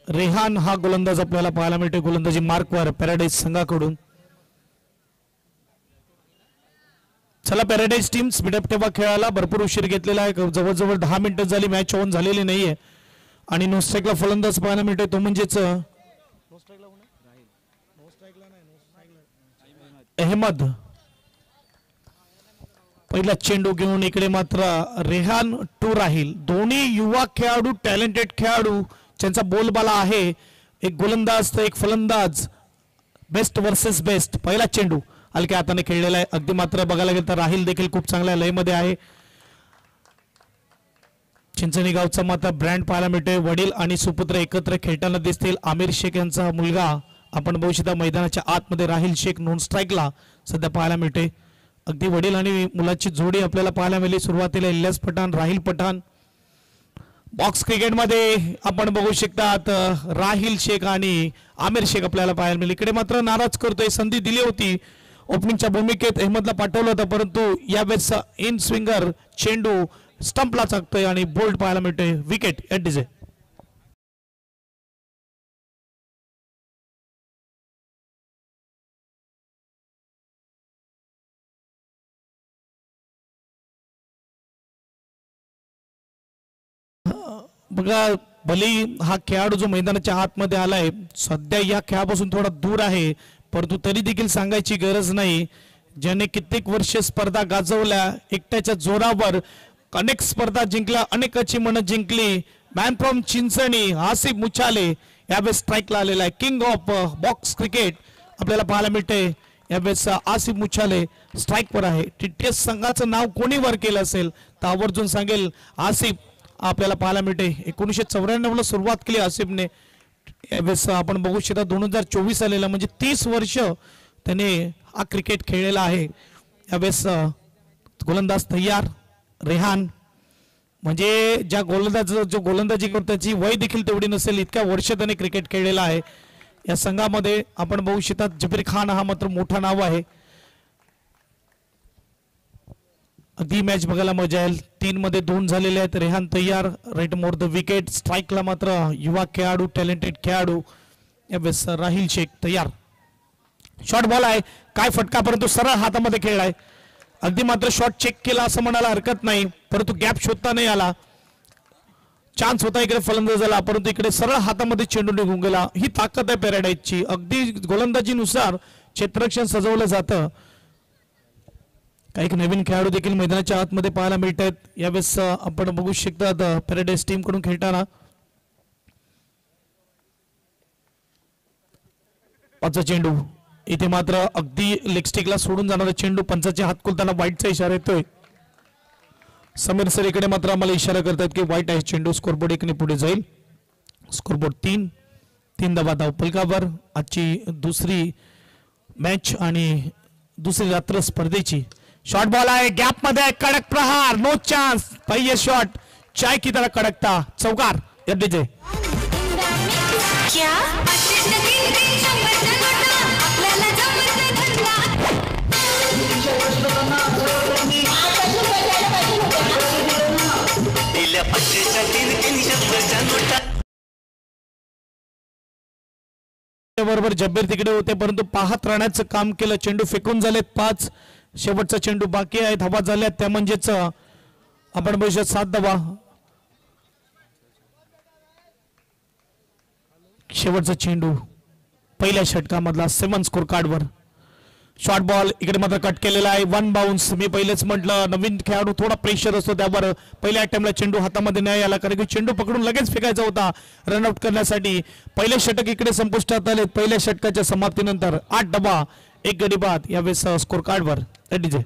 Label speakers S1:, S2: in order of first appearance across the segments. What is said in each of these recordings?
S1: रेहान हा गोलंदाज आपल्याला पाहायला मिळते गोलंदाजी मार्कवर पॅराडाईज संघाकडून. चला पॅराडाईज टीम स्पीडअप ठेवा खेळाला. भरपूर उशीर घेतलेला आहे. जवळजवळ 10 मिनिटं झाली मॅच ऑन झालेली नाहीये आणि नो स्ट्राईकला फलंदाज पाहायला मिळतोय तो म्हणजेच अहमद. पहिला चेंडू घेऊन इकडे मात्र रेहान टू राहील. दोन्ही युवा खेळाडू टॅलेंटेड खेळाडू ज्यांचा बोलबाला आहे. एक गोलंदाज तर एक फलंदाज. Best versus best. पहिला चेंडू हलक्या हाताने खेळलेला आहे. अगदी मात्र बघायला गेलं तर राहील देखील खूप चांगल्या लयमध्ये आहे. चिंचणी गावचा मात्र ब्रँड पाहायला मिळतोय. वडील आणि सुपुत्र एकत्र खेळताना दिसतील. आमिर शेख यांचा मुलगा आपण बघू शकता मैदानाच्या आतमध्ये राहील शेख नॉन स्ट्राईकला सध्या पाहायला मिळते. अगदी वडील आणि मुलाची जोडी आपल्याला पाहायला मिळाली. सुरुवातीला इलियास पठाण राहील पठाण. बॉक्स क्रिकेटमध्ये आपण बघू शकतात राहील शेख आणि आमिर शेख आपल्याला पाहायला मिळेल. इकडे मात्र नाराज करतोय. संधी दिली होती ओपनिंगच्या भूमिकेत अहमदला पाठवलं होतं परंतु यावेळेस इन स्विंगर चेंडू स्टंपला चाकतोय आणि बोल्ड पाहायला मिळतोय. विकेट एट डीजे. बघा भली हा खेळाडू जो मैदानाच्या आतमध्ये आलाय सध्या या खेळापासून थोडा दूर आहे परंतु तरी देखील सांगायची गरज नाही. ज्याने कित्येक वर्ष स्पर्धा गाजवल्या एकट्याच्या जोरावर अनेक स्पर्धा जिंकल्या अनेकाची मनं जिंकली. मॅन फ्रॉम चिंचणी आसिफ मुछाले यावेळेस स्ट्राईकला आलेला आहे. किंग ऑफ बॉक्स क्रिकेट आपल्याला पाहायला मिळते. यावेळेस आसिफ मुछाले स्ट्राईकवर आहे. टीटीएस संघाचं नाव कोणी वर केलं असेल तर आवर्जून सांगेल आसिफ आपल्याला पाहायला मिळते. 1994ला सुरुवात केली आसिफने. यावेळेस आपण बघू शकता 2024 आलेला म्हणजे 30 वर्ष त्याने हा क्रिकेट खेळलेला आहे. यावेळेस गोलंदाज तयार रेहान म्हणजे ज्या गोलंदाज जो गोलंदाजी करतो त्याची वय देखील तेवढी नसेल इतक्या वर्ष त्याने क्रिकेट खेळलेला आहे. या संघामध्ये आपण बघू शकता जबीर खान हा मात्र मोठा नाव आहे. अगदी मॅच बघायला मजा येईल. 3 मध्ये 2 झालेले आहेत. रेहान तयार राईट मोर द विकेट. स्ट्राईकला मात्र युवा खेळाडू टॅलेंटेड खेळाडू यावेळेस राहील शेख तयार. शॉर्ट बॉल आहे काय फटका परंतु सरळ हातामध्ये खेळलाय. अगदी मात्र शॉट चेक केला असं म्हणायला हरकत नाही परंतु गॅप शोधता नाही आला. चान्स होता इकडे फलंदाजाला परंतु इकडे सरळ हातामध्ये चेंडू निघून गेला. ही ताकद आहे पॅराडाईजची. अगदी गोलंदाजीनुसार क्षेत्ररक्षण सजवलं जातं. काही नवीन खेळाडू देखील मैदानाच्या आतमध्ये पाहायला मिळत आहेत. यावेळेस आपण बघू शकतात पॅराडाईज टीम कडून खेळताना पाचवा चेंडू इथे मात्र अगदी लेग स्टिकला सोडून जाणारा चेंडू. पंचाचे हात खुलताना वाईटचा इशारा येतोय. समीर सर इकडे मात्र आम्हाला इशारा करतात की वाईट आहे चेंडू. स्कोरबोर्ड 1 ने पुढे जाईल. स्कोरबोर्ड 3 धावा धावफलकावर. आजची दुसरी मॅच आणि दुसरी रात्र स्पर्धेची. शॉर्ट बॉल आहे गॅप मध्ये कडक प्रहार. No chance. पहिए शॉट चाय की तरह कडकता. चौकार या डीजे. बरोबर जब्बीर तिकडे होते परंतु पाहत राहण्याचं काम केलं. चेंडू फेकून झालेत 5. शेवटचा चेंडू बाकी आहे. धावा झाल्या त्या म्हणजेच आपण बघू 7 धावा. शेवटचा चेंडू पहिल्या षटकामधला 7 स्कोर कार्डवर. शॉर्ट बॉल इकडे मात्र कट केलेला आहे. 1 बाउन्स. मी पहिलेच म्हटलं नवीन खेळाडू थोडा प्रेशर असतो त्यावर पहिल्या अटेम्प्टला चेंडू हातामध्ये नाही आला कारण की चेंडू पकडून लगेच फेकायचा होता रनआउट करण्यासाठी. पहिले षटक इकडे संपुष्टात आले. पहिल्या षटकाच्या समाप्तीनंतर 8 धावा 1 गडी बाद यावेळेस स्कोर कार्डवर डीजे.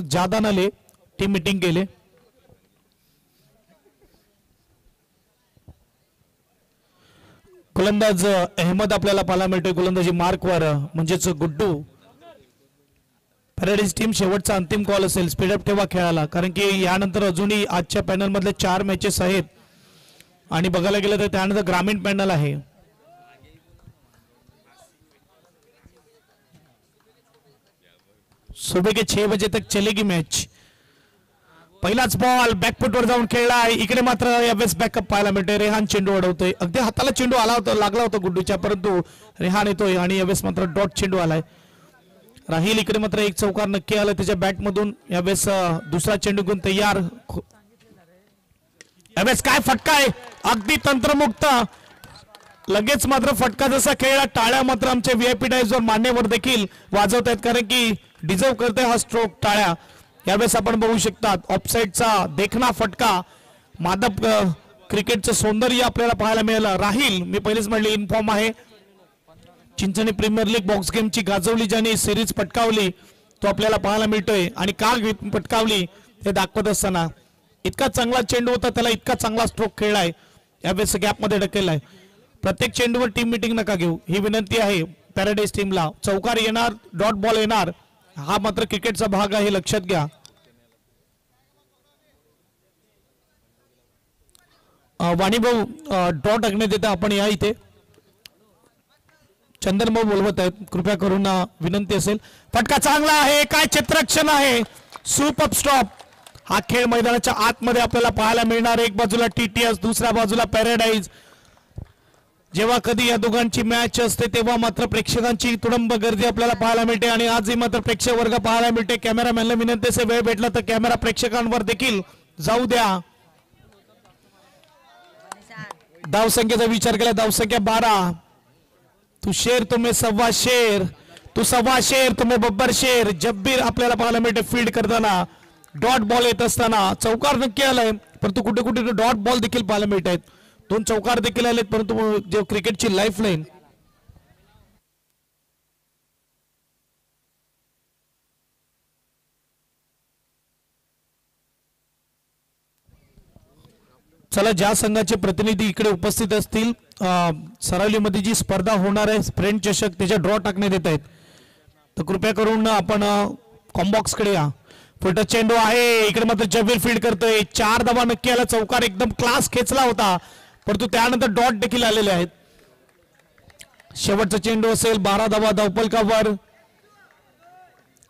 S1: ज्यादा नाले टीम मीटिंग केले. गोलंदाज अहमद आपल्याला पाहायला मिळतोय गोलंदाजी मार्कवर, म्हणजेच गुड्डू. पॅराडाईज टीम शेवटचा अंतिम कॉल असेल, स्पीडअप ठेवा खेळाला, कारण की यानंतर अजूनही आजच्या पॅनल मधले 4 मॅचेस आहेत आणि बघायला गेलं तर त्यानंतर ग्रामीण पॅनल आहे. सुबह के 6 बजे तक चलेगी मॅच. पहिलाच बॉल बॅकफुटवर जाऊन खेळलाय. इकडे मात्र यावेळेस बॅकअप पाहायला मिळतोय. रेहान चेंडू अडवतोय. अगदी हाताला चेंडू आला होता, लागला होता गुड्डूच्या, परंतु रेहान येतोय आणि यावेळेस मात्र डॉट चेंडू आलाय. राहील इकडे मात्र एक चौकार नक्की आला त्याच्या बॅट मधून. यावेळेस दुसरा चेंडू घेऊन तयार. यावेळेस काय फटका आहे, अगदी तंत्रमुक्त. लगेच मात्र फटका जसा खेळला, टाळ्या मात्र आमचे व्हीआयपी डायव्हर मान्यवर देखील वाजवत आहेत, कारण की डिझर्व करते हा स्ट्रोक टाळ्या. यावेळेस आपण बघू शकतात ऑफसाईडचा देखना फटका. मादक क्रिकेटचं सौंदर्य आपल्याला पाहायला मिळालं. राहील मी पहिलेच म्हणले इन्फॉर्म आहे. चिंचणी प्रीमियर लीग बॉक्स गेमची गाजवली ज्याने सिरीज पटकावली तो आपल्याला पाहायला मिळतोय, आणि का पटकावली हे दाखवत असताना इतका चांगला चेंडू होता, त्याला इतका चांगला स्ट्रोक खेळलाय. यावेळेस गॅप मध्ये ढकललाय. प्रत्येक चेंडूवर टीम मीटिंग नका घेऊ ही विनंती आहे पॅराडाईज टीमला. चौकार येणार, डॉट बॉल येणार, हा मात्र क्रिकेटचा भाग आहे, लक्षात घ्या. वाणी भाऊ ड्रॉ टाकण्यात येतं, आपण या इथे. चंदन भाऊ बोलवत आहेत, कृपया करून विनंती असेल. फटका चांगला आहे, काय चित्रक्षण आहे, सुपर स्टॉप. हा खेळ मैदानाच्या आतमध्ये आपल्याला पाहायला मिळणार. एक बाजूला टीटीएस, दुसऱ्या बाजूला पॅराडाईज. जेव्हा कधी या दोघांची मॅच असते तेव्हा मात्र प्रेक्षकांची तुडंब गर्दी आपल्याला पाहायला मिळते, आणि आजही मात्र प्रेक्षक वर्ग पाहायला मिळते. कॅमेरामॅनला विनंती असेल, वेळ भेटला तर कॅमेरा प्रेक्षकांवर देखील जाऊ द्या. धावसंख्येचा विचार केला, धावसंख्या 12. तू शेर तुम्ही सव्वा शेर, तू सव्वा शेर तुम्ही बब्बर शेर. जब्बीर आपल्याला पाहायला मिळते फील्ड करताना. डॉट बॉल येत असताना चौकार नक्की आलाय, परंतु कुठे कुठे डॉट बॉल देखील पाहायला मिळत आहेत. 2 चौकार देखील आलेत, परंतु जे क्रिकेटची लाईफ लाईन चला, ज्या संघाचे प्रतिनिधी इकडे उपस्थित असतील, सरावलीमध्ये जी स्पर्धा होणार आहे फ्रेंड चषक, त्याच्या ड्रॉ टाकण्यात येत आहेत, तर कृपया करून आपण कॉम्बॉक्स कडे या. फुलटच चेंडू आहे, इकडे मात्र जबीर फील्ड करतोय. 4 धावा नक्की आला. चौकार एकदम क्लास खेचला होता, परंतु त्यानंतर डॉट देखील आलेले आहेत. शेवटचा चेंडू असेल. 12 धावा धावफलकावर.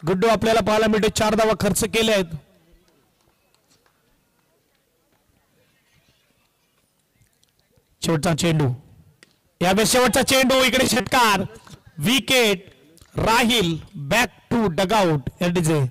S1: गुड्डू आपल्याला पाहायला मिळते 4 धावा खर्च केले आहेत. शेवटचा चेंडू, यावेळेस शेवटचा चेंडू, इकडे षटकार, विकेट. राहील बॅक टू डगआउट. एलडीजे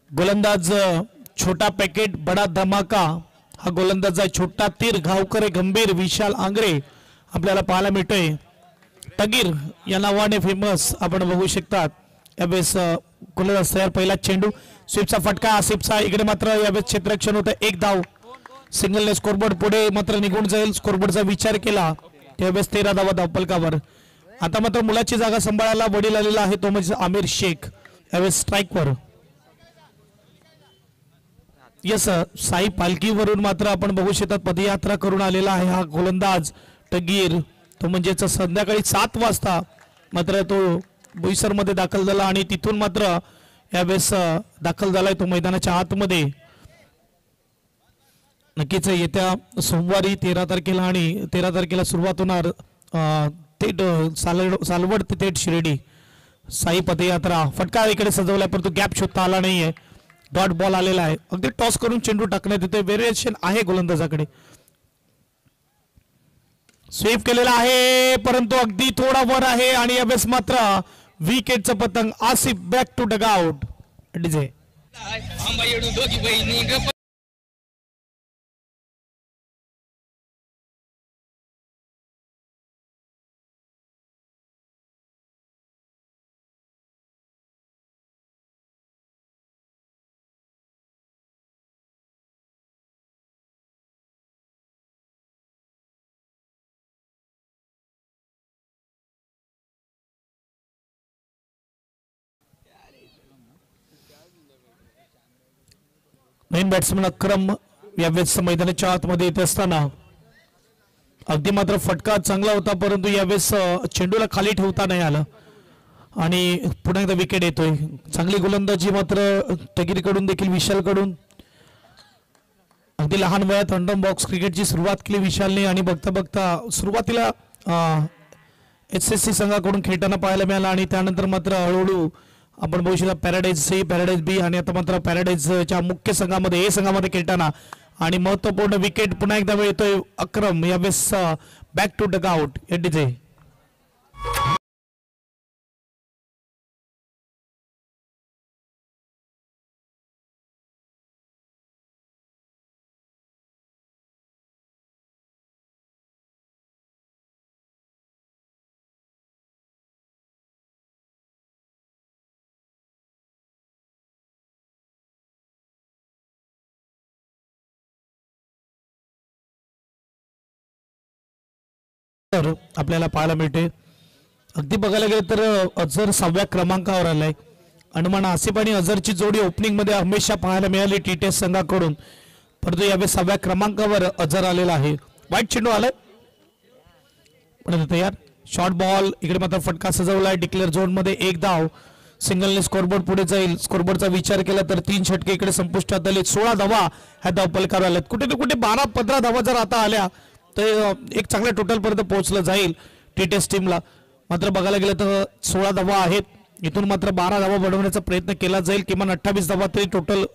S1: गोलंदाज छोटा पॅकेट बडा धमाका. हा गोलंदाज आहे. छोटा तीर घावकरे गंभीर. विशाल आंग्रे आपल्याला पाहायला मिळतोय. तगीर या नावाने फेमस आपण बघू शकतात. यावेळेस गोलंदाज तयार. पहिला चेंडू, स्वीपचा फटका. आसिफचा इकडे मात्र यावेळेस क्षेत्ररक्षण होतं. 1 धाव. सिंगलने स्कोरबोर्ड पुढे मात्र निघून जाईल. स्कोरबोर्डचा विचार केला त्यावेळेस 13 धावा धावफलकावर. आता मात्र मुलाची जागा सांभाळायला वडील आलेला आहे, तो म्हणजे आमिर शेख. यावेळेस स्ट्राईकवर. यस, साई पालखीवरून मात्र आपण बघू शकतात पदयात्रा करून आलेला आहे हा गोलंदाज तगीर. तो म्हणजेच संध्याकाळी 7 वाजता मात्र तो बोईसर मध्ये दाखल झाला आणि तिथून मात्र यावेळेस दाखल झालाय तो मैदानाच्या आतमध्ये. नक्कीच येत्या सोमवारी 13 तारखेला आणि 13 तारखेला सुरुवात होणार थेट सालवड ते थेट शिर्डी साई पदयात्रा. फटका इकडे सजवलाय परंतु गॅप शोधता आला नाहीये. डॉट बॉल आलेला आहे. अगदी टॉस करून चेंडू टाकण्यात येते. व्हेरिएशन आहे गोलंदाजाकडे. स्वीप केलेला आहे परंतु अगदी थोडा वर आहे आणि यावेळेस मात्र विकेटचं पतंग. Asif back to dugout. DJ main batsman Akram यावेळेस मैदानाच्या आतमध्ये येत असताना अगदी मात्र फटका चांगला होता परंतु यावेळेस चेंडूला खाली ठेवता नाही आलं आणि पुन्हा एकदा विकेट येतोय. चांगली गोलंदाजी मात्र तगिरीकडून देखील विशालकडून. अगदी लहान वयात अंडम बॉक्स क्रिकेटची सुरुवात केली विशालने आणि बघता बघता सुरुवातीला SSC संघाकडून खेळताना पाहायला मिळाला आणि त्यानंतर मात्र हळूहळू आपण बघू शकता पॅराडाईज सी, पॅराडाईज बी आणि आता मात्र पॅराडाईजच्या मुख्य संघामध्ये ए संघामध्ये खेळताना आणि महत्वपूर्ण विकेट पुन्हा एकदा येतोय अक्रम यावेळेस बॅक टू डग आउट. एडीजे आपल्याला पाहायला मिळते. अगदी बघायला गेलं तर अझर 6व्या क्रमांकावर आलाय. अनुमान आसिफ आणि अझरची जोडी ओपनिंग मध्ये हमेशा पाहायला मिळाली TTS संघाकडून परंतु यावेळी 6व्या क्रमांकावर अझर आलेला आहे. वाईट चेंडू आलाय तयार. शॉर्ट बॉल इकडे मात्र फटका सजवलाय. डिक्लेअर झोन मध्ये एक धाव. सिंगलने स्कोरबोर्ड पुढे जाईल. स्कोरबोर्डचा विचार केला तर 3 षटके इकडे संपुष्टात आले. 16 धावा ह्या धावपलकावर आल्यात. कुठे ना कुठे 12-15 धावा जर आता आल्या तर एक चांगल्या टोटल पर्यंत पोहोचलं जाईल TTS टीमला. मात्र बघायला गेलं तर 16 धावा आहेत. इथून मात्र 12 धावा बनवण्याचा प्रयत्न केला जाईल. किमान 28 धावा तरी टोटल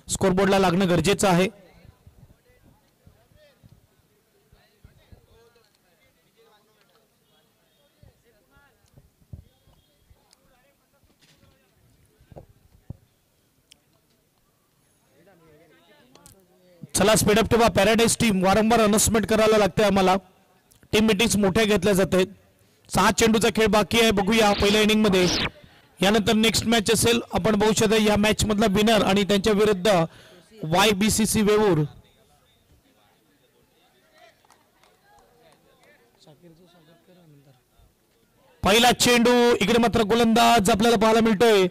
S1: स्कोरबोर्डला लागणं गरजेचं आहे. चला स्पीडअप ठेवा. पॅराडाईज टीम वारंवार अनाउन्समेंट करायला लागते आम्हाला. टीम मीटिंग्स मोठ्या घेतल्या जात आहेत. 6 चेंडूचा खेळ बाकी आहे. बघूया पहिल्या इनिंग मध्ये. यानंतर नेक्स्ट मॅच असेल. आपण बघू शकता या मॅच मधला विनर आणि त्यांच्या विरुद्ध YBCC वेऊर. पहिला चेंडू इकडे मात्र गोलंदाज आपल्याला पाहायला मिळतोय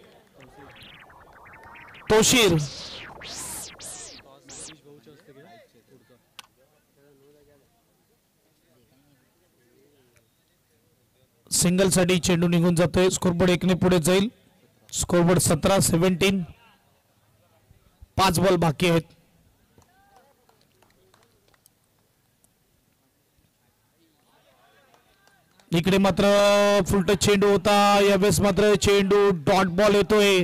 S1: तोशीर. सिंगल साठी चेंडू निघून जातोय. स्कोरबोर्ड 1 ने पुढे जाईल. स्कोरबोर्ड 17-17. 5 बॉल बाकी आहेत. इकडे मात्र फुलटच चेंडू होता. यावेळेस मात्र चेंडू डॉट बॉल येतोय.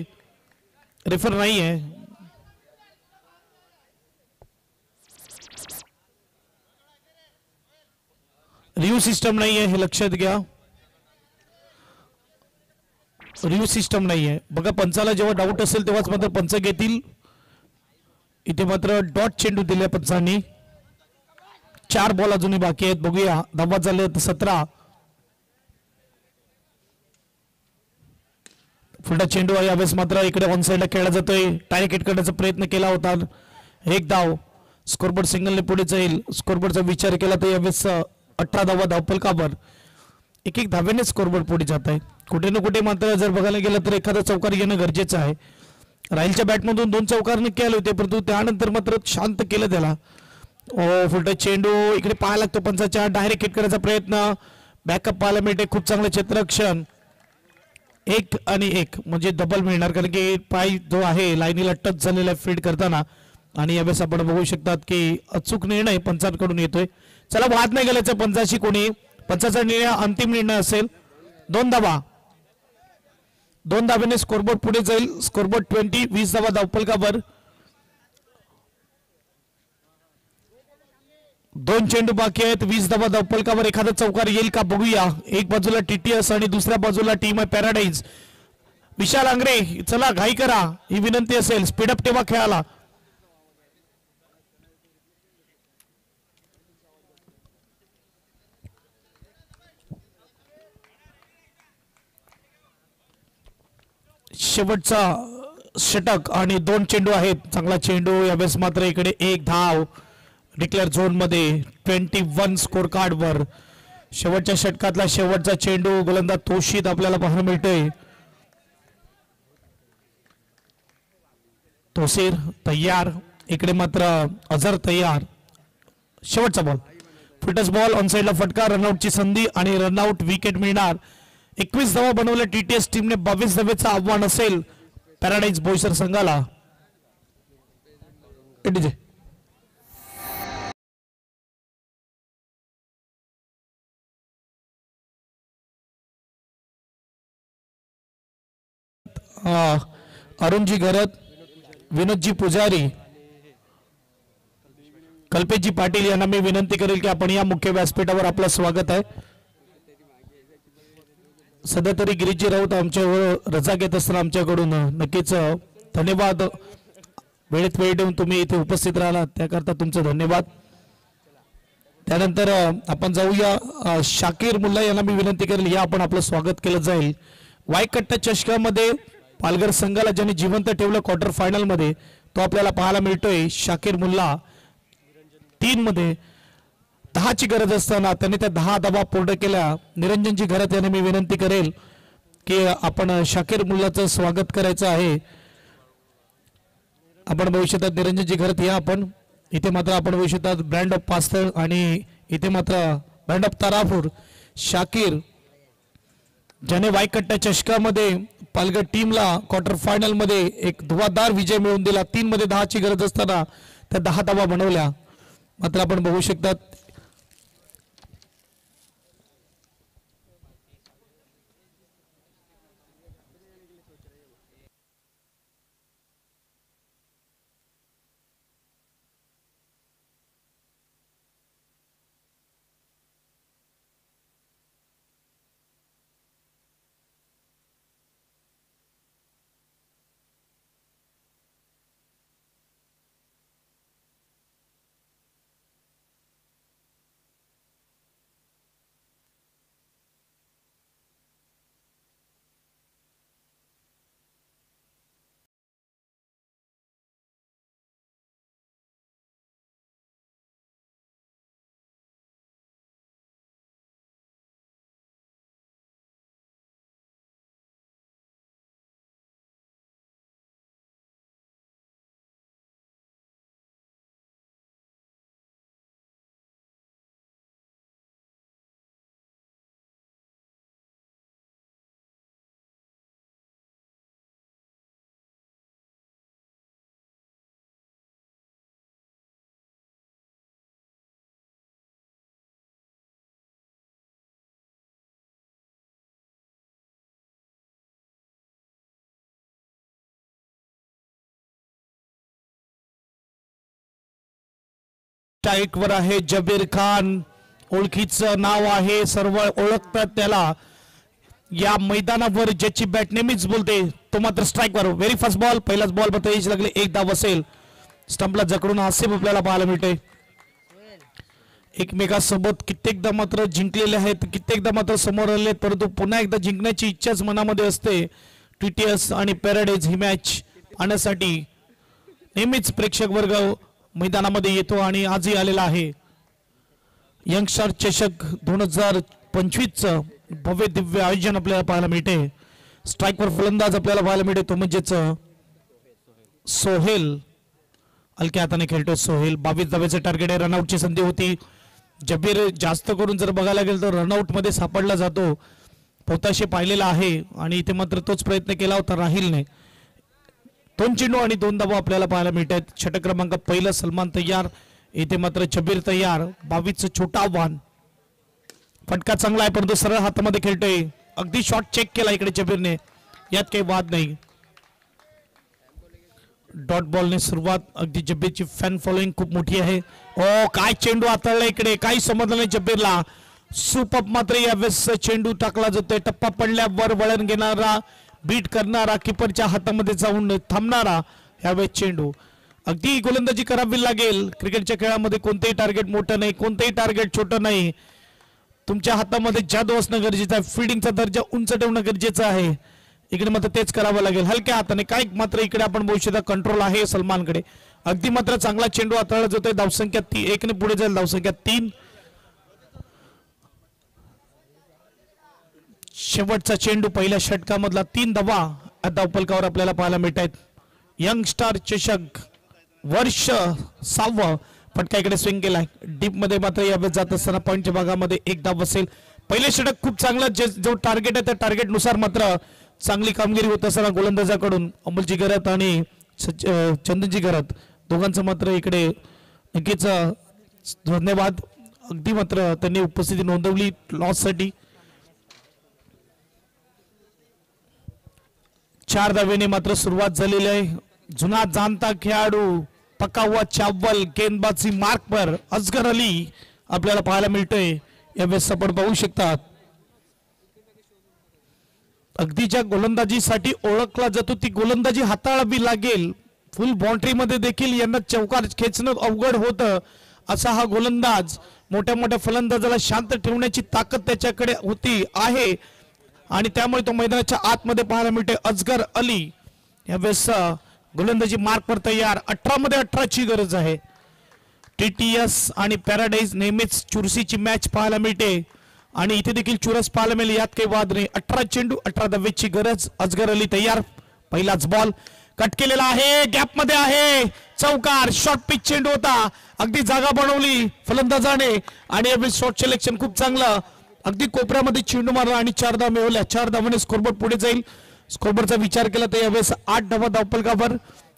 S1: रेफर नाही आहे. रिव्ह्यू सिस्टम नाही आहे हे लक्षात घ्या. रिव्ह्यू सिस्टम नाही आहे बघा. पंचाला जेव्हा डाऊट असेल तेव्हाच मात्र पंच घेतील. इथे मात्र डॉट चेंडू दिले पंचांनी. 4 बॉल अजूनही बाकी आहेत. बघूया धावा झाले 17. फुलटा चेंडू आहे. यावेळेस मात्र इकडे ऑन साइडला खेळला जातोय. डायरेक्ट हिट करण्याचा प्रयत्न केला होता. 1 धाव. स्कोरबोर्ड सिंगलने पुढे जाईल. स्कोरबोर्डचा विचार केला तर यावेळेस 18 धावा धावपलकावर. 1-1 धाव्याने स्कोरबोर्ड पुढे जात आहे. कुठे ना कुठे मात्र जर बघायला गेलं तर एखादा चौकार येणं गरजेचं आहे. राहिलच्या बॅटमधून 2 चौकार नक्की आले होते परंतु त्यानंतर मात्र शांत केलं त्याला. फुलटा चेंडू इकडे पाहायला लागतो पंचाच्या. डायरेक्ट हिट करायचा प्रयत्न. बॅकअप पाहायला मिळते. खूप चांगलं क्षेत्ररक्षण. 1 आणि 1 म्हणजे डबल मिळणार कारण की पाय जो आहे लाईनीला टच झालेला फील्ड करताना आणि यावेळेस आपण बघू शकतात की अचूक निर्णय पंचांकडून येतोय. चला वाद नाही गेल्याचं पंचाशी कोणी पंचाचा निर्णय अंतिम निर्णय असेल. 2 धावा 2 धाब्याने स्कोरबोर्ड पुढे जाईल. स्कोरबोर्ड 20 20 धावा धावफलकावर. 2 चेंडू बाकी आहेत. 20 धावा धावफलकावर. एखादा चौकार येईल का बघूया. एक बाजूला टीटीएस आणि दुसऱ्या बाजूला टीम आहे पॅराडाईज. विशाल आंग्रे चला घाई करा ही विनंती असेल. स्पीडअप ठेवा खेळाला. शेवटचा षटक आणि 2 चेंडू आहेत. चांगला चेंडू यावेळेस मात्र इकडे 1 धाव डिक्लेअर झोन मध्ये 21 स्कोर कार्ड वर. शेवटच्या षटकातला शेवटचा चेंडू गोलंदाज तोशीत आपल्याला पाहायला मिळतोय. तोसीर तयार. इकडे मात्र अझर तयार. शेवटचा बॉल फिटस बॉल ऑन साइडला फटका. रनआउटची संधी आणि रनआउट विकेट मिळणार. 21 धावा बनवल्या टीटीएस टीमने. 22 धावेचं आव्हान असेल पॅराडाईज बोईसर संघाला. अरुणजी घरत, विनोदजी पुजारी, कल्पेशजी पाटील यांना मी विनंती करेल की आपण या मुख्य व्यासपीठावर आपलं स्वागत आहे. सध्या तरी गिरीजी राऊत आमच्यावर रजा घेत असताना आमच्याकडून नक्कीच धन्यवाद. वेळेत वेळ देऊन तुम्ही इथे उपस्थित राहिलात त्याकरता तुमचं धन्यवाद. त्यानंतर आपण जाऊया शाकीर मुल्ला यांना मी विनंती करेल या आपण आपलं स्वागत केलं जाईल. वायकट्टा चषकामध्ये पालघर संघाला ज्यांनी जिवंत ठेवलं क्वार्टर फायनल मध्ये तो आपल्याला पाहायला मिळतोय शाकीर मुल्ला. 3 मध्ये 10 ची गरज असताना त्यांनी त्या 10 धावा पूर्ण केल्या. निरंजनजी घरात यांना मी विनंती करेल की आपण शाकीर मुल्लाचं स्वागत करायचं आहे. आपण भविष्यात निरंजनजी घरात या. आपण इथे मात्र आपण भविष्यात ब्रँड ऑफ पास्थळ आणि इथे मात्र ब्रँड ऑफ तारापूर शाकीर ज्याने वायकट्टा चषकामध्ये पालघर टीमला क्वार्टर फायनल मध्ये एक धुवाधार विजय मिळवून दिला. 3 मध्ये 10 ची गरज असताना त्या 10 धावा बनवल्या. मात्र आपण बघू शकतात स्ट्राईक वर आहे जबीर खान. ओळखीचं नाव आहे. सर्व ओळखतात त्याला. या मैदानावर ज्याची बॅट नेहमीच बोलते तो मात्र स्ट्राईक वर. Very first ball. पहिलाच बॉल बतायची लागले. 1 धाव असेल. स्टंपला जकडून आसिफ आपल्याला पाहायला मिळते. एकमेकांसोबत कित्येकदा मात्र जिंकलेले आहेत. कित्येकदा मात्र समोर आले आहेत. परंतु पुन्हा एकदा जिंकण्याची इच्छाच मनामध्ये असते. टीटीएस आणि पॅराडाईज ही मॅच पाहण्यासाठी नेहमीच प्रेक्षक वर्ग मैदानामध्ये येतो आणि आजही आलेला आहे. यंगस्टार चषक 2025 भव्य दिव्य आयोजन आपल्याला पाहायला मिळते. स्ट्राईकवर फलंदाज आपल्याला पाहायला मिळते तो म्हणजेच सोहेल. हलक्या हाताने खेळतो सोहेल. 22 धावेचे टार्गेट आहे. रनआउटची संधी होती. जबीर जास्त करून जर बघायला गेलं तर रनआउट मध्ये सापडला जातो. पोताशे पाहिलेला आहे आणि इथे मात्र तोच प्रयत्न केला होता राहिलने. 2 चेंडू आणि 2 धावा आपल्याला पाहायला मिळत आहेत. षटक क्रमांक पहिला सलमान तयार, इथे मात्र शबीर तयार. 22चं छोटा आव्हान. फटका चांगला आहे परंतु सरळ हातामध्ये खेळतोय. अगदी शॉट चेक केला इकडे शबीरने, यात काही वाद नाही. डॉट बॉलने सुरुवात. अगदी जब्बीरची फॅन फॉलोइंग खूप मोठी आहे. ओ काय चेंडू हाताळला इकडे, काही समजलं नाही जब्बीरला. सुपर मात्र यावेळेस चेंडू टाकला जातोय. टप्पा पडल्यावर वळण घेणारा, बीट करणारा, किपरच्या हातामध्ये जाऊन थांबणारा यावेळेस चेंडू. अगदी गोलंदाजी करावी लागेल. क्रिकेटच्या खेळामध्ये कोणतेही टार्गेट मोठं नाही, कोणतेही टार्गेट छोटं नाही. तुमच्या हातामध्ये जादू असणं गरजेचं आहे. फिल्डिंगचा दर्जा उंच ठेवणं गरजेचं आहे. इकडे मात्र तेच करावं लागेल. हलक्या हाताने काय मात्र इकडे आपण बघू शकता कंट्रोल आहे सलमानकडे. अगदी मात्र चांगला चेंडू हाताळला जातोय. धावसंख्या 1 ने पुढे जाईल. धावसंख्या 3. शेवटचा चेंडू पहिल्या षटकामधला 3 धावा आता उपलकावर आपल्याला पाहायला मिळत आहेत. यंग स्टार चषक वर्ष 6. फटका इकडे स्विंग केलाय. डीप मध्ये मात्र यावेळेस जात असताना पॉईंटच्या भागामध्ये 1 धाव असेल. पहिले षटक खूप चांगला, जो टार्गेट आहे त्या टार्गेट नुसार मात्र चांगली कामगिरी होत असताना गोलंदाजाकडून अमोलजी गरत आणि चंदनजी गरत दोघांचं मात्र इकडे नक्कीच धन्यवाद. अगदी मात्र त्यांनी उपस्थिती नोंदवली लॉस साठी. 4 धावेने मात्र सुरुवात झालेली आहे. जुना जाणता खेळाडू पक्का हुआ चावल गेंदबाजी मार्क पर असगर अली आपल्याला पाहायला मिळतोय. यावेळेस आपण पाहू शकतात अगदी ज्या गोलंदाजीसाठी ओळखला जातो ती गोलंदाजी हाताळावी लागेल. फुल बाउंड्री मध्ये देखील यांना चौकार खेचणं अवघड होतं. असा हा गोलंदाज, मोठ्या मोठ्या फलंदाजाला शांत ठेवण्याची ताकद त्याच्याकडे होती आहे आणि त्यामुळे तो मैदानाच्या आतमध्ये पाहायला मिळते. असगर अली यावेळेस गोलंदाजी मार्कवर तयार. 18 मध्ये 18ची गरज आहे. TTS आणि पॅराडाईज नेहमीच चुरशीची मॅच पाहायला मिळते आणि इथे देखील चुरस पाहायला मिळेल, यात काही वाद नाही. 18 चेंडू 18 धावेची गरज. असगर अली तयार. पहिलाच बॉल कट केलेला आहे, गॅप मध्ये आहे, चौकार. शॉर्ट पिच चेंडू होता, अगदी जागा बनवली फलंदाजाने आणि यावेळी शॉर्ट सिलेक्शन खूप चांगलं. अगदी कोपऱ्यामध्ये चेंडू मारला आणि 4 धावा मिळवल्या. 4 धावाने स्कोरबोर्ड पुढे जाईल. स्कोरबोर्डचा विचार केला तर यावेळेस 8 धावा धावफलकावर.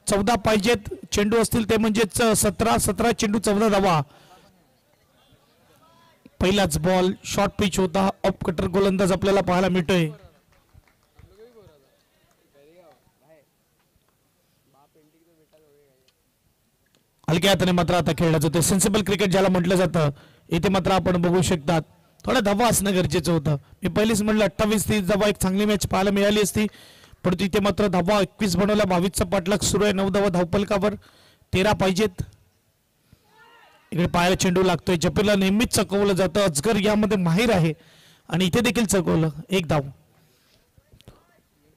S1: 14 पाहिजेत चेंडू असतील ते, म्हणजेच 17 चेंडू 14 धावा. पहिलाच बॉल शॉर्ट पिच होता. ऑफ कटर गोलंदाज आपल्याला पाहायला मिळतोय. हलक्या हाताने मात्र आता खेळला जातो. सेन्सिबल क्रिकेट ज्याला म्हटलं जातं, इथे मात्र आपण बघू शकतात थोडा धावा असणं गरजेचं होतं. मी पहिलेच म्हटलं 28-30 धावा एक चांगली मॅच पाहायला मिळाली असती, पण तिथे मात्र धावा 21 बनवल्या. 22चा पाठलाग सुरू आहे. 9 धावा धावफलकावर. 13 पाहिजेत. इकडे पायाला चेंडू लागतोय. जपेला नेहमीच चकवलं जातं. अजगर यामध्ये माहीर आहे आणि इथे देखील चकवलं. 1 धाव.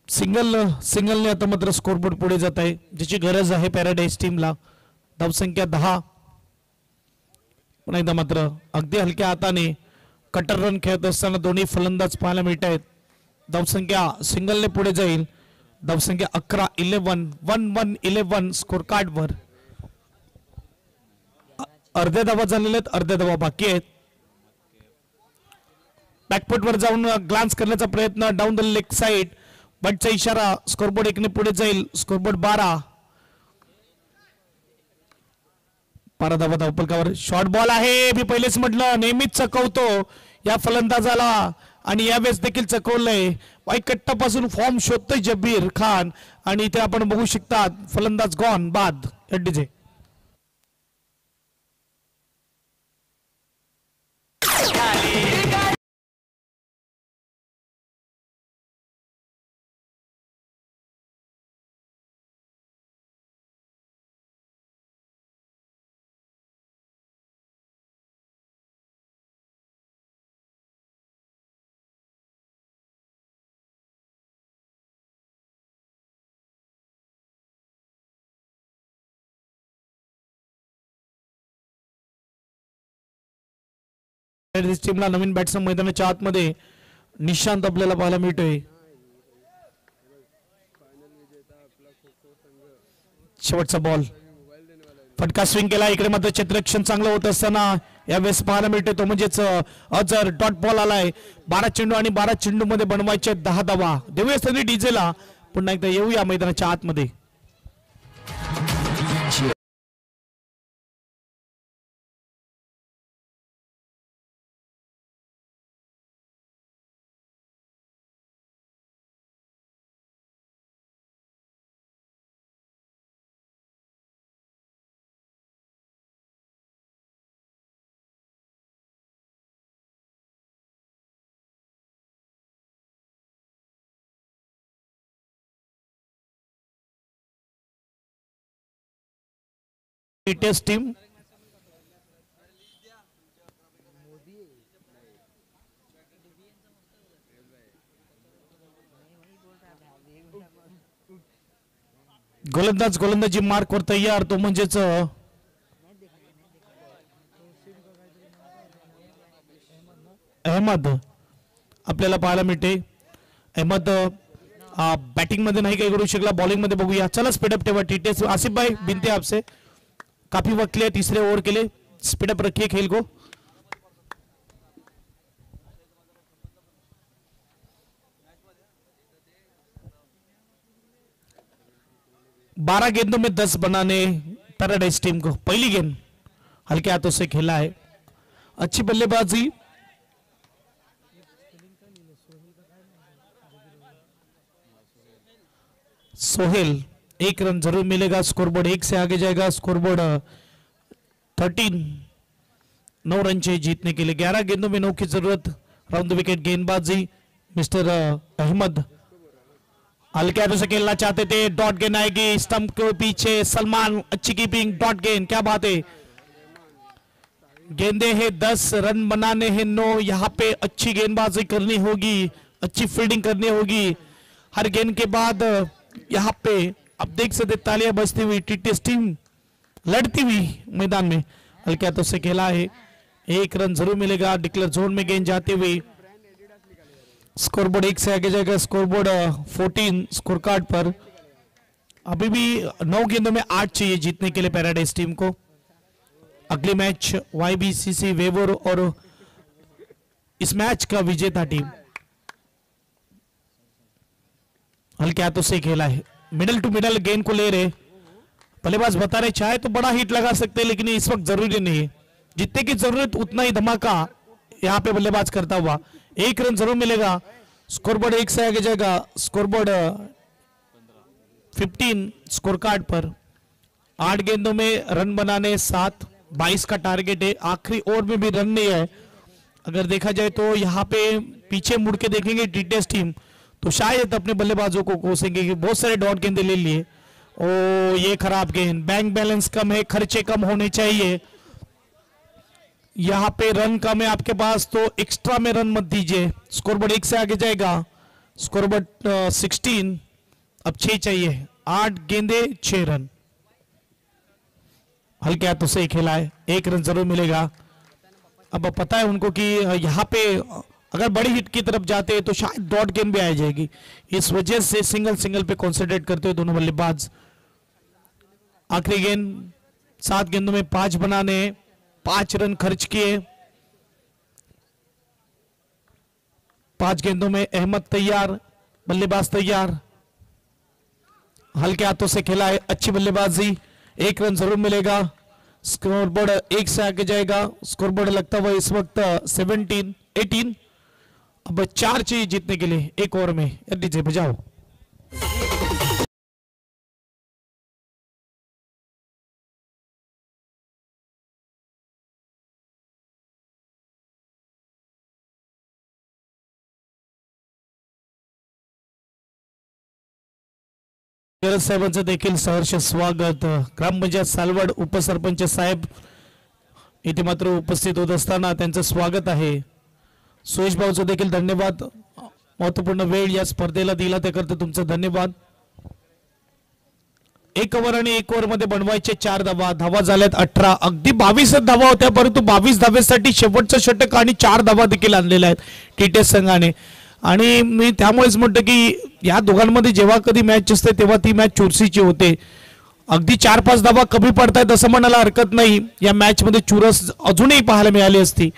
S1: सिंगलने आता मात्र स्कोरबोर्ड पुढे जात आहे, ज्याची गरज आहे पॅराडाईज टीमला. धावसंख्या 10. पुन्हा एकदा मात्र अगदी हलक्या हाताने कटर रन खेळत असताना दोन्ही फलंदाज पाहायला मिळत आहेत. धावसंख्या सिंगलने पुढे जाईल. धावसंख्या 11-11 1-1-11 स्कोर कार्डवर. अर्ध्या धावा झालेल्या आहेत, अर्ध्या धावा बाकी आहेत. बॅकफुटवर जाऊन ग्लान्स करण्याचा प्रयत्न डाऊन द लेग साइड. बटचा इशारा. स्कोरबोर्ड 1 ने पुढे जाईल. स्कोरबोर्ड 12 धावा धावफलकावर. शॉर्ट बॉल आहे. मी पहिलेच म्हटलं नेहमीच चकवतो या फलंदाजाला आणि यावेळेस देखील चकवलंय. वाईकट्टापासून फॉर्म शोधतोय जबीर खान आणि इथे आपण बघू शकता फलंदाज गॉन बाद. डीजे टीमला नवीन बॅट्समन मैदानाच्या आतमध्ये निशांत आपल्याला पाहायला मिळतोय. शेवटचा बॉल. फटका स्विंग केला. इकडे मात्र क्षेत्ररक्षण चांगलं होत असताना यावेळेस पाहायला मिळतोय तो म्हणजेच अजर. डॉट बॉल आलाय. 12 चेंडू आणि 12 चेंडू मध्ये बनवायचे 10 धावा. देऊया संधी डीजेला. पुन्हा एकदा येऊया मैदानाच्या आतमध्ये. टेस्ट टीम गोलंदाजी मार्कवर तयार, तो म्हणजेच अहमद आपल्याला पाहायला मिळते. अहमद बॅटिंग मध्ये नाही काही करू शकला, बॉलिंग मध्ये बघूया. चला स्पीडअप ठेवा टीटेस. आसिफ भाई बिनते आपसे, काफी वक्त लिया, तीसरे ओवर के लिए स्पीडअप रखिए खेल को. बारह गेंदों में 10 बनाने पैराडाइज टीम को. पहली गेंद हल्के हाथों से खेला है, अच्छी बल्लेबाजी. सोहेल, 1 रन जरूर मिलेगा. स्कोरबोर्ड 1 से आगे जाएगा. स्कोरबोर्ड 13, 9 रन चाहिए जीतने के लिए. 11 गेंदों में 9 की जरूरत. राउंड द विकेट गेंदबाजी मिस्टर अहमद हल्के हाथों से खेलना चाहते थे. डॉट गेंद आएगी स्टंप के पीछे. सलमान, अच्छी कीपिंग, डॉट गेंद, क्या बात है. गेंदे हैं 10, रन बनाने हैं 9. यहाँ पे अच्छी गेंदबाजी करनी होगी, अच्छी फील्डिंग करनी होगी. हर गेंद के बाद यहाँ पे अब देख सकते तालियां बजती हुई टीटेस टीम लड़ती हुई मैदान में. हल्के हाथों से खेला है, 1 रन जरूर मिलेगा. डिक्लेयर जोन में गेंद जाती हुई. स्कोरबोर्ड 1 से आगे जाएगा. स्कोरबोर्ड 14 स्कोर कार्ड पर. अभी भी 9 गेंदों में 8 चाहिए जीतने के लिए पैराडाइज टीम को. अगले मैच YBCC वेवर और इस मैच का विजेता टीम. हल्के हाथों से खेला है, मिडल टू मिडल गेंद को ले रहे. बल्लेबाज बता रहे चाहे तो बड़ा हिट लगा सकते हैं, लेकिन इस वक्त जरूरी नहीं है. जितने की जरूरत उतना ही धमाका यहाँ पे बल्लेबाज करता हुआ. 1 रन जरूर मिलेगा. स्कोरबोर्ड 1 से आगे जाएगा. स्कोरबोर्ड 15 स्कोर कार्ड पर. 8 गेंदों में रन बनाने 7, 22 का टारगेट है. आखिरी ओवर में भी रन नहीं है. अगर देखा जाए तो यहाँ पे पीछे मुड़ के देखेंगे टीटेस टीम तो शायद अपने बल्लेबाजों को कोसेंगे कि बहुत सारे डॉट गेंदे ले लिए. ओ ये खराब गेंद. बैंक बैलेंस कम है, खर्चे कम होने चाहिए. यहाँ पे रन कम है आपके पास तो एक्स्ट्रा में रन मत दीजिए. स्कोरबोर्ड 1 से आगे जाएगा. स्कोरबोर्ड 16, अब 6 चाहिए. 8 गेंदे 6 रन. हल्के हाथों से खेला है, 1 रन जरूर मिलेगा. अब पता है उनको कि यहाँ पे अगर बड़ी हिट की तरफ जाते हैं तो शायद डॉट गेंद भी आ जाएगी. इस वजह से सिंगल पे कंसंट्रेट करते हुए दोनों बल्लेबाज. आखिरी गेंद 7 गेंदों में 5 बनाने, 5 रन खर्च किए. 5 गेंदों में अहमद तैयार, बल्लेबाज तैयार. हल्के हाथों से खेला है, अच्छी बल्लेबाजी. 1 रन जरूर मिलेगा. स्कोरबोर्ड 1 से आगे जाएगा. स्कोरबोर्ड लगता हुआ इस वक्त 17, 18. अब 4 चाहिए जीतने के लिए 1 ओवर में. डीजे बजाओ. साहेबांचं देखील सहर्ष स्वागत. ग्रामपंचायत सालवड उपसरपंच साहेब इथे मात्र उपस्थित होत असताना त्यांचं स्वागत आहे. सुरेश भाऊचं देखील धन्यवाद, महत्वपूर्ण वेळ या स्पर्धेला दिला त्याकरता तुमचं धन्यवाद. 1 ओव्हर आणि 1 ओव्हर मध्ये बनवायचे 4 धावा. धावा झाल्यात 18. अगदी 22 धावा होत्या, परंतु 22 धावेसाठी शेवटचं षटक आणि 4 धावा देखील आणलेल्या आहेत टीटेस संघाने. आणि मी त्यामुळेच म्हणतो की या दोघांमध्ये जेव्हा कधी मॅच असते तेव्हा ती मॅच चुरशीची होते. अगदी 4-5 धावा कमी पडतायत असं म्हणायला हरकत नाही. या मॅच मध्ये चुरस अजूनही पाहायला मिळाली असती.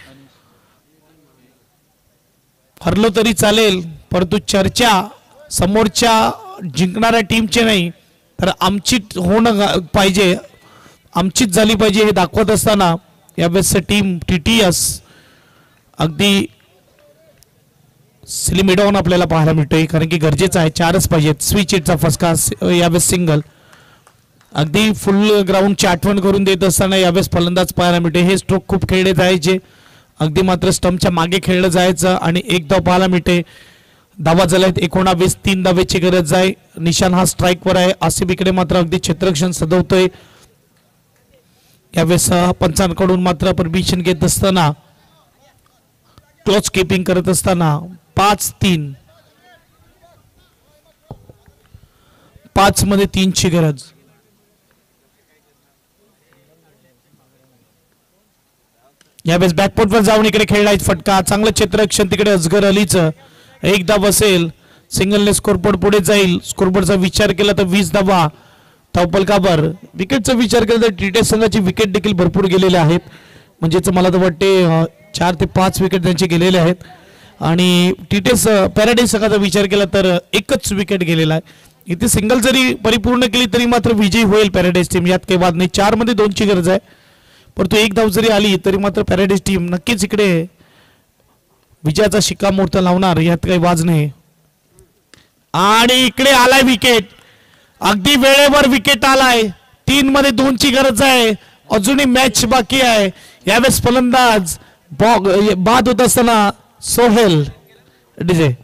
S1: हरलो तरी चालेल, परंतु चर्चा समोरच्या जिंकणाऱ्या टीमची नाही तर आमची होणं पाहिजे, आमचीच झाली पाहिजे हे दाखवत असताना यावेळेस टीम TTS अगदी सिलिमिडॉन आपल्याला पाहायला मिळतोय, कारण की गरजेचं आहे. 4च पाहिजेत. स्विच इटचा फसका यावेळेस सिंगल. अगदी फुल ग्राउंडची आठवण करून देत असताना यावेळेस फलंदाज पाहायला मिळते. हे स्ट्रोक खूप खेळले जायचे, अगदी मात्र स्टंपच्या मागे खेळलं जायचं आणि 1 धाव पाहायला मिळते. धावा झाल्यात 19. 3 धावेची गरज आहे. निशान हा स्ट्राईकवर आहे. आसिफ इकडे मात्र अगदी क्षेत्ररक्षण सजवतोय. यावेळेस पंचांकडून मात्र परमिशन घेत असताना क्लोज कीपिंग करत असताना 5-3 5 मध्ये 3 ची गरज. यावेळेस बॅकपोर्टवर जाऊन इकडे खेळला फटका. चांगलं क्षेत्ररक्षण तिकडे अजगर अलीचं. एक धाव असेल, सिंगलने स्कोरबोर्ड पुढे जाईल. स्कोरबोर्डचा विचार केला तर 20 धावा धावपलकावर. विकेटचा विचार केला तर टीटेस संघाची विकेट देखील भरपूर गेलेले आहेत. म्हणजेच मला तर वाटते 4 ते 5 विकेट त्यांचे गेलेले आहेत. आणि टीटेस पॅराडाईज संघाचा विचार केला तर एकच विकेट गेलेला आहे. इथे सिंगल जरी परिपूर्ण केली तरी मात्र विजयी होईल पॅराडाईज टीम, यात काही वाद नाही. 4 मध्ये 2 ची गरज आहे, परंतु एक धाव जरी आली तरी मात्र पॅराडाईज टीम नक्कीच इकडे विजयाचा शिक्कामोर्तब लावणार, यात काही वाद नाही. आणि इकडे आलाय विकेट, अगदी वेळेवर विकेट आलाय. 3 मध्ये 2 ची गरज आहे, अजूनही मॅच बाकी आहे. यावेळेस फलंदाज बाद होत असताना सोहेल डीजे.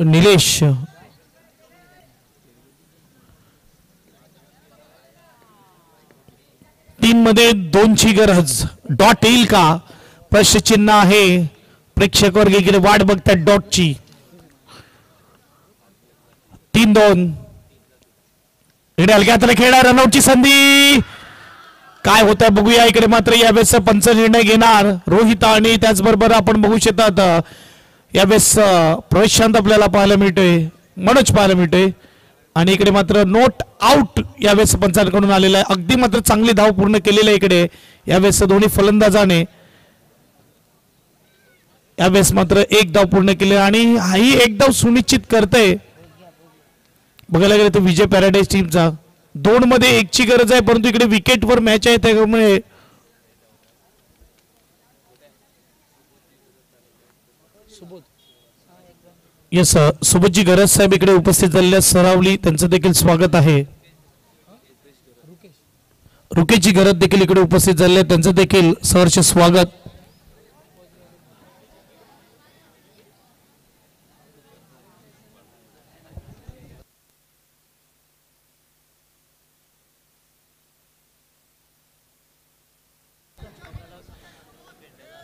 S1: निलेश 3 मध्ये 2 ची गरज. डॉट येईल का प्रश्नचिन्ह आहे. प्रेक्षक वर्ग इकडे वाट बघतात डॉटची. 3-2 इकडे हलक्या हाताने खेळणार. रनआउटची संधी काय होत आहे बघूया. इकडे मात्र यावेळेस पंच निर्णय घेणार रोहित, आणि त्याचबरोबर आपण बघू शकतात यावेळेस प्रशांत आपल्याला पाहायला मिळतोय, मनोज पाहायला मिळतोय. आणि इकडे मात्र नोट आउट यावेळेस पंचांकडून आलेला आहे. अगदी मात्र चांगली धाव पूर्ण केलेली आहे इकडे यावेळेस दोन्ही फलंदाजाने. यावेळेस मात्र एक धाव पूर्ण केली आणि हाही एक धाव सुनिश्चित करते बघायला गेलं तर विजय पॅराडाईज टीमचा. 2 मध्ये 1 ची गरज आहे, परंतु इकडे विकेटवर मॅच आहे त्यामुळे यस सुबोधजी गरज साहेब इकडे उपस्थित झालेल्या सरावली, त्यांचं देखील स्वागत आहे. रुकेशजी गरज देखील इकडे उपस्थित झाले, त्यांचं देखील सहर्ष स्वागत.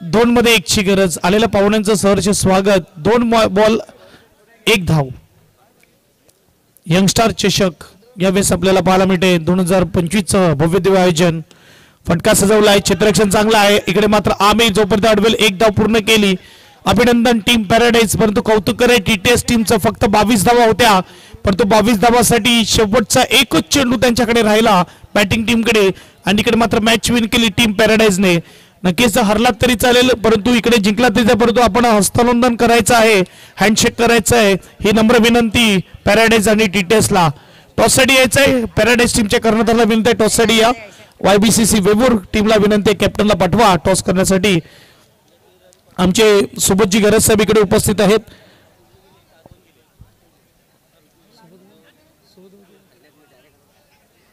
S1: दोन मध्ये 1 ची गरज. आलेल्या पाहुण्यांचं सहर्ष स्वागत. 2 बॉल 1 धाव. यंगस्टार चषक यावेळेस आपल्याला पाहायला मिळते 2025चं भव्य दिव्य आयोजन. फटका सजवला आहे, क्षेत्ररक्षण चांगला आहे. इकडे मात्र आमिर जोपर्यंत अडवेल 1 धाव पूर्ण केली. अभिनंदन टीम पॅराडाईज. परंतु कौतुक करे टीटीएस टीमचं फक्त 22 धावा होत्या, परंतु 22 धावासाठी शेवटचा एकच चेंडू त्यांच्याकडे राहिला बॅटिंग टीमकडे, आणि इकडे मात्र मॅच विन केली टीम पॅराडाईजने. नक्कीच हरलात तरी चालेल, परंतु इकडे जिंकला तरी, परंतु आपण हस्तांदोलन करायचं आहे, हँडशेक करायचं आहे, ही नम्र विनंती पॅराडाईज आणि टीटीएसला. टॉससाठी यायचं आहे पॅराडाईज टीमच्या कर्णधाराला विनंती आहे, टॉससाठी या. YBCC वेवूर टीमला विनंती आहे, कॅप्टनला पाठवा टॉस करण्यासाठी. आमचे सुबोधजी गरज साहेब इकडे उपस्थित आहेत.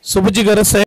S1: सुबोधजी गरज साहेब